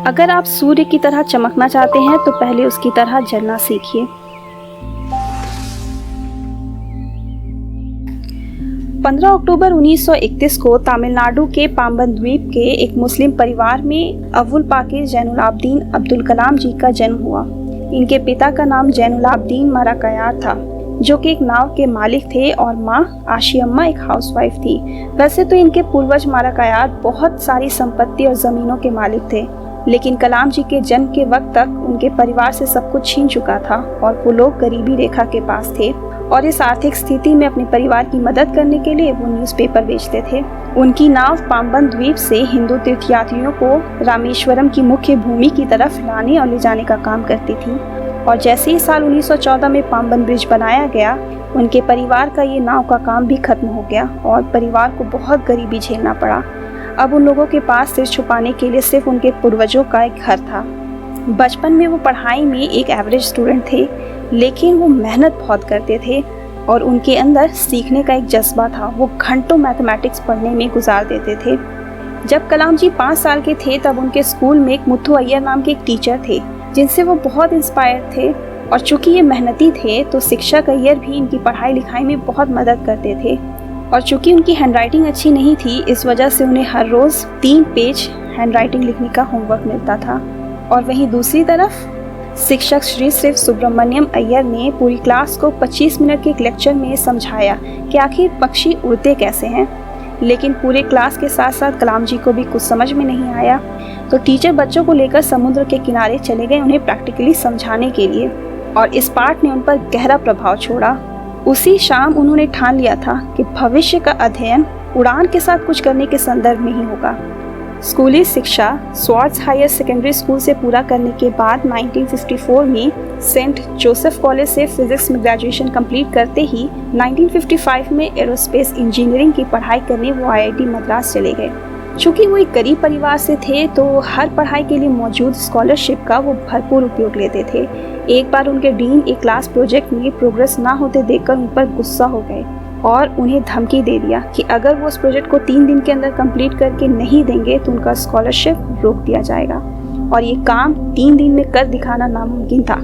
अगर आप सूर्य की तरह चमकना चाहते हैं तो पहले उसकी तरह जलना सीखिए। 15 अक्टूबर 1931 को तमिलनाडु के पाम्बन द्वीप के एक मुस्लिम परिवार में अबुल पाकीर जैनुलाब्दीन अब्दुल कलाम जी का जन्म हुआ। इनके पिता का नाम जैनुलाब्दीन मराकयार था, जो कि एक नाव के मालिक थे, और माँ आशियम्मा एक हाउसवाइफ थी। वैसे तो इनके पूर्वज मराकयार बहुत सारी संपत्ति और जमीनों के मालिक थे, लेकिन कलाम जी के जन्म के वक्त तक उनके परिवार से सब कुछ छीन चुका था और वो लोग गरीबी रेखा के पास थे। और इस आर्थिक स्थिति में अपने परिवार की मदद करने के लिए वो न्यूज़पेपर बेचते थे। उनकी नाव पाम्बन द्वीप से हिंदू तीर्थयात्रियों को रामेश्वरम की मुख्य भूमि की तरफ लाने और ले जाने का काम करती थी। और जैसे ही साल 1914 में पाम्बन ब्रिज बनाया गया, उनके परिवार का ये नाव का काम भी खत्म हो गया और परिवार को बहुत गरीबी झेलना पड़ा। अब उन लोगों के पास सिर छुपाने के लिए सिर्फ उनके पूर्वजों का एक घर था। बचपन में वो पढ़ाई में एक एवरेज स्टूडेंट थे, लेकिन वो मेहनत बहुत करते थे और उनके अंदर सीखने का एक जज्बा था। वो घंटों मैथमेटिक्स पढ़ने में गुजार देते थे। जब कलाम जी 5 साल के थे तब उनके स्कूल में एक मुथु अय्यर नाम के एक टीचर थे, जिनसे वो बहुत इंस्पायर थे। और चूंकि ये मेहनती थे तो शिक्षक अय्यर भी इनकी पढ़ाई लिखाई में बहुत मदद करते थे। और चूंकि उनकी हैंडराइटिंग अच्छी नहीं थी, इस वजह से उन्हें हर रोज़ 3 पेज हैंडराइटिंग लिखने का होमवर्क मिलता था। और वहीं दूसरी तरफ शिक्षक श्री शिव सुब्रमण्यम अय्यर ने पूरी क्लास को 25 मिनट के एक लेक्चर में समझाया कि आखिर पक्षी उड़ते कैसे हैं। लेकिन पूरे क्लास के साथ साथ कलाम जी को भी कुछ समझ में नहीं आया, तो टीचर बच्चों को लेकर समुद्र के किनारे चले गए उन्हें प्रैक्टिकली समझाने के लिए, और इस पाठ ने उन पर गहरा प्रभाव छोड़ा। उसी शाम उन्होंने ठान लिया था कि भविष्य का अध्ययन उड़ान के साथ कुछ करने के संदर्भ में ही होगा। स्कूली शिक्षा स्वार्ट्स हायर सेकेंडरी स्कूल से पूरा करने के बाद 1954 में सेंट जोसेफ कॉलेज से फिजिक्स में ग्रेजुएशन कंप्लीट करते ही 1955 में एरोस्पेस इंजीनियरिंग की पढ़ाई करने वो IIT मद्रास चले गए। चूँकि वो एक गरीब परिवार से थे तो हर पढ़ाई के लिए मौजूद स्कॉलरशिप का वो भरपूर उपयोग लेते थे। एक बार उनके डीन एक क्लास प्रोजेक्ट में प्रोग्रेस ना होते देखकर उन पर गुस्सा हो गए और उन्हें धमकी दे दिया कि अगर वो उस प्रोजेक्ट को 3 दिन के अंदर कंप्लीट करके नहीं देंगे तो उनका स्कॉलरशिप रोक दिया जाएगा। और ये काम 3 दिन में कर दिखाना नामुमकिन था,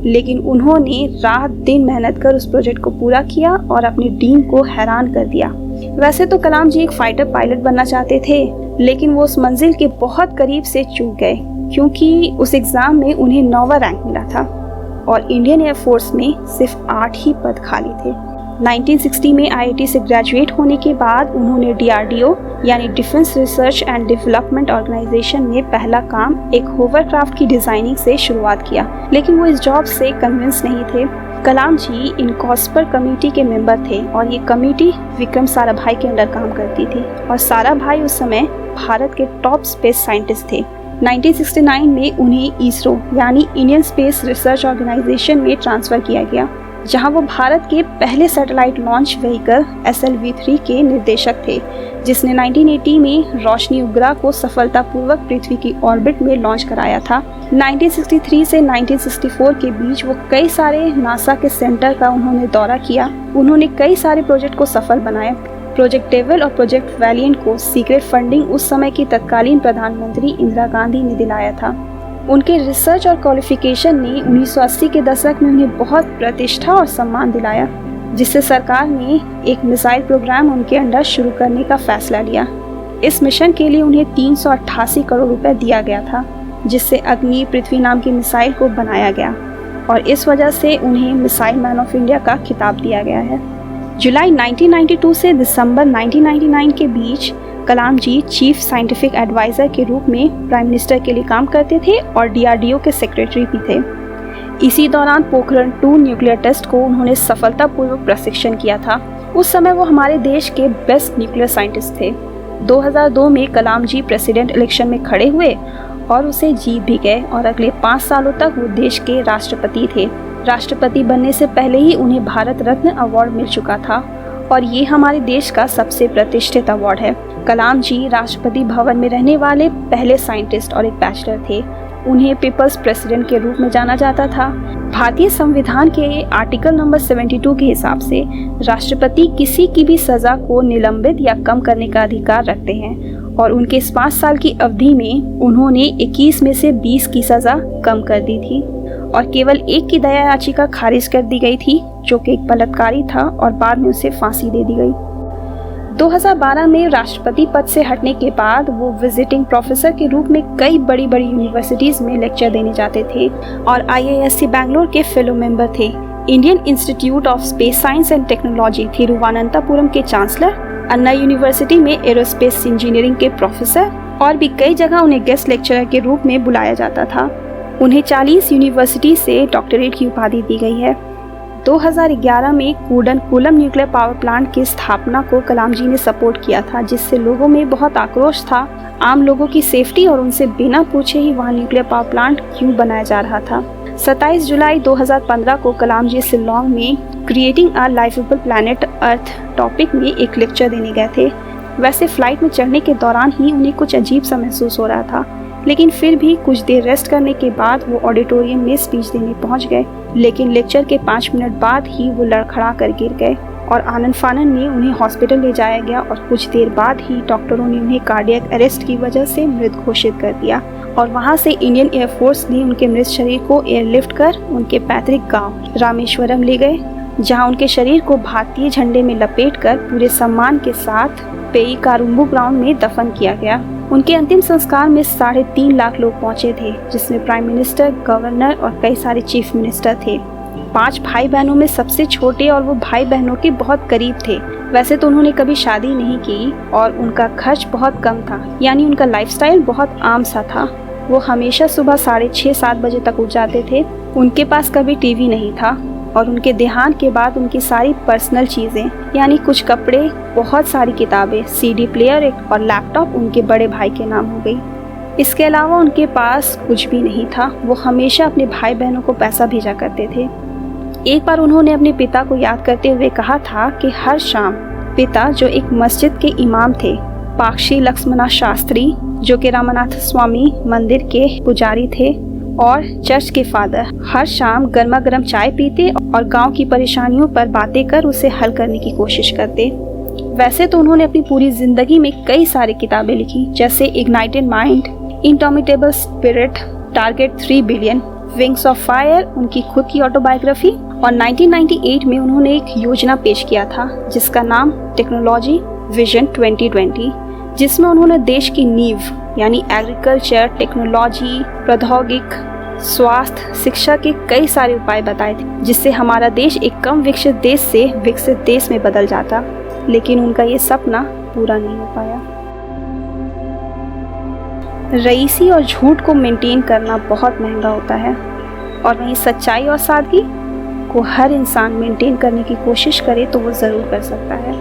लेकिन उन्होंने रात दिन मेहनत कर उस प्रोजेक्ट को पूरा किया और अपने डीन को हैरान कर दिया। वैसे तो कलाम जी एक फाइटर पायलट बनना चाहते थे, लेकिन वो उस मंजिल के बहुत करीब से चूक गए, क्योंकि उस एग्ज़ाम में उन्हें 9वां रैंक मिला था और इंडियन एयरफोर्स में सिर्फ 8 ही पद खाली थे। 1960 में IIT से ग्रेजुएट होने के बाद उन्होंने DRDO यानी defence research and development organisation में पहला काम एक होवरक्राफ्ट की डिज़ाइनिंग से शुरुआत किया, लेकिन वो इस जॉब से कन्विंस नहीं थे। कलाम जी इनकॉस्पर कमेटी के मेंबर थे और ये कमेटी विक्रम साराभाई के अंडर काम करती थी, और साराभाई उस समय भारत के टॉप स्पेस साइंटिस्ट थे। 1969 में उन्हें इसरो यानी इंडियन स्पेस रिसर्च ऑर्गेनाइजेशन में ट्रांसफ़र किया गया, जहां वो भारत के पहले सैटेलाइट लॉन्च व्हीकल SLV-3 के निर्देशक थे, जिसने 1980 में रोशनी उपग्रह को सफलतापूर्वक पृथ्वी की ऑर्बिट में लॉन्च कराया था। 1963 से 1964 के बीच वो कई सारे नासा के सेंटर का उन्होंने दौरा किया। उन्होंने कई सारे प्रोजेक्ट को सफल बनाया। प्रोजेक्ट डेविल और प्रोजेक्ट वैलिएंट को सीक्रेट फंडिंग उस समय की तत्कालीन प्रधानमंत्री इंदिरा गांधी ने दिलाया था। उनके रिसर्च और क्वालिफिकेशन ने 1980 के दशक में उन्हें बहुत प्रतिष्ठा और सम्मान दिलाया, जिससे सरकार ने एक मिसाइल प्रोग्राम उनके अंडर शुरू करने का फैसला लिया। इस मिशन के लिए उन्हें 388 करोड़ रुपए दिया गया था, जिससे अग्नि पृथ्वी नाम की मिसाइल को बनाया गया, और इस वजह से उन्हें मिसाइल मैन ऑफ इंडिया का खिताब दिया गया है। जुलाई 1992 से दिसंबर 1999 के बीच कलाम जी चीफ साइंटिफिक एडवाइज़र के रूप में प्राइम मिनिस्टर के लिए काम करते थे और DRDO के सेक्रेटरी भी थे। इसी दौरान पोखरण 2 न्यूक्लियर टेस्ट को उन्होंने सफलतापूर्वक प्रशिक्षण किया था। उस समय वो हमारे देश के बेस्ट न्यूक्लियर साइंटिस्ट थे। 2002 में कलाम जी प्रेसिडेंट इलेक्शन में खड़े हुए और उसे जीत भी गए, और अगले 5 सालों तक वो देश के राष्ट्रपति थे। राष्ट्रपति बनने से पहले ही उन्हें भारत रत्न अवार्ड मिल चुका था, और ये हमारे देश का सबसे प्रतिष्ठित अवार्ड है। कलाम जी राष्ट्रपति भवन में रहने वाले पहले साइंटिस्ट और एक बैचलर थे। उन्हें पीपल्स प्रेसिडेंट के रूप में जाना जाता था। भारतीय संविधान के आर्टिकल नंबर 72 के हिसाब से राष्ट्रपति किसी की भी सज़ा को निलंबित या कम करने का अधिकार रखते हैं, और उनके इस 5 साल की अवधि में उन्होंने 21 में से 20 की सज़ा कम कर दी थी और केवल एक की दया याचिका खारिज कर दी गई थी, जो कि एक बलात्कारी था, और बाद में उसे फांसी दे दी गई। 2012 में राष्ट्रपति पद से हटने के बाद वो विजिटिंग प्रोफेसर के रूप में कई बड़ी बड़ी यूनिवर्सिटीज़ में लेक्चर देने जाते थे और IISc बैंगलोर के फेलो मेंबर थे। Indian institute of space science and technology Thiruvananthapuram के चांसलर, अन्ना यूनिवर्सिटी में एरोस्पेस इंजीनियरिंग के प्रोफेसर और भी कई जगह उन्हें गेस्ट लेक्चरर के रूप में बुलाया जाता था। उन्हें 40 यूनिवर्सिटी से डॉक्टरेट की उपाधि दी गई है। 2011 में कूडनकुलम न्यूक्लियर पावर प्लांट की स्थापना को कलाम जी ने सपोर्ट किया था, जिससे लोगों में बहुत आक्रोश था। आम लोगों की सेफ्टी और उनसे बिना पूछे ही वहां न्यूक्लियर पावर प्लांट क्यों बनाया जा रहा था। 27 जुलाई 2015 को कलाम जी शिल्लोंग में creating a livable planet earth topic में एक लेक्चर देने गए थे। वैसे फ्लाइट में चढ़ने के दौरान ही उन्हें कुछ अजीब सा महसूस हो रहा था, लेकिन फिर भी कुछ देर रेस्ट करने के बाद वो ऑडिटोरियम में स्पीच देने पहुंच गए। लेकिन लेक्चर के 5 मिनट बाद ही वो लड़खड़ा कर गिर गए और आनन फानन में उन्हें हॉस्पिटल ले जाया गया और कुछ देर बाद ही डॉक्टरों ने उन्हें कार्डियक अरेस्ट की वजह से मृत घोषित कर दिया और वहां से इंडियन एयरफोर्स ने उनके मृत शरीर को एयरलिफ्ट कर उनके पैतृक गांव रामेश्वरम ले गए, जहां उनके शरीर को भारतीय झंडे में लपेटकर पूरे सम्मान के साथ पेईकारुम्बू ग्राउंड में दफन किया गया। उनके अंतिम संस्कार में 3.5 लाख लोग पहुंचे थे, जिसमें प्राइम मिनिस्टर, गवर्नर और कई सारे चीफ मिनिस्टर थे। 5 भाई बहनों में सबसे छोटे और वो भाई बहनों के बहुत करीब थे। वैसे तो उन्होंने कभी शादी नहीं की और उनका खर्च बहुत कम था, यानी उनका लाइफस्टाइल बहुत आम सा था। वो हमेशा सुबह 6:30-7 बजे तक उठ जाते थे। उनके पास कभी टीवी नहीं था और उनके देहांत के बाद उनकी सारी पर्सनल चीज़ें, यानी कुछ कपड़े, बहुत सारी किताबें, CD प्लेयर और लैपटॉप उनके बड़े भाई के नाम हो गई। इसके अलावा उनके पास कुछ भी नहीं था। वो हमेशा अपने भाई बहनों को पैसा भेजा करते थे। एक बार उन्होंने अपने पिता को याद करते हुए कहा था कि हर शाम पिता, जो एक मस्जिद के इमाम थे, पाक्षी लक्ष्मणा शास्त्री, जो कि रामनाथ स्वामी मंदिर के पुजारी थे, और चर्च के फादर, हर शाम गर्मा गर्म चाय पीते और गांव की परेशानियों पर बातें कर उसे हल करने की कोशिश करते। वैसे तो उन्होंने अपनी पूरी जिंदगी में कई सारी किताबें लिखी, जैसे ignited mind, indomitable spirit, target 3 billion, wings of fire, उनकी खुद की ऑटोबायोग्राफी, और 1998 में उन्होंने एक योजना पेश किया था जिसका नाम टेक्नोलॉजी विजन 2020, जिसमें उन्होंने देश की नींव यानी एग्रीकल्चर, टेक्नोलॉजी, प्रौद्योगिक, स्वास्थ्य, शिक्षा के कई सारे उपाय बताए थे, जिससे हमारा देश एक कम विकसित देश से विकसित देश में बदल जाता। लेकिन उनका ये सपना पूरा नहीं हो पाया। रईसी और झूठ को मेंटेन करना बहुत महंगा होता है, और वहीं सच्चाई और सादगी को हर इंसान मेंटेन करने की कोशिश करे तो वो ज़रूर कर सकता है।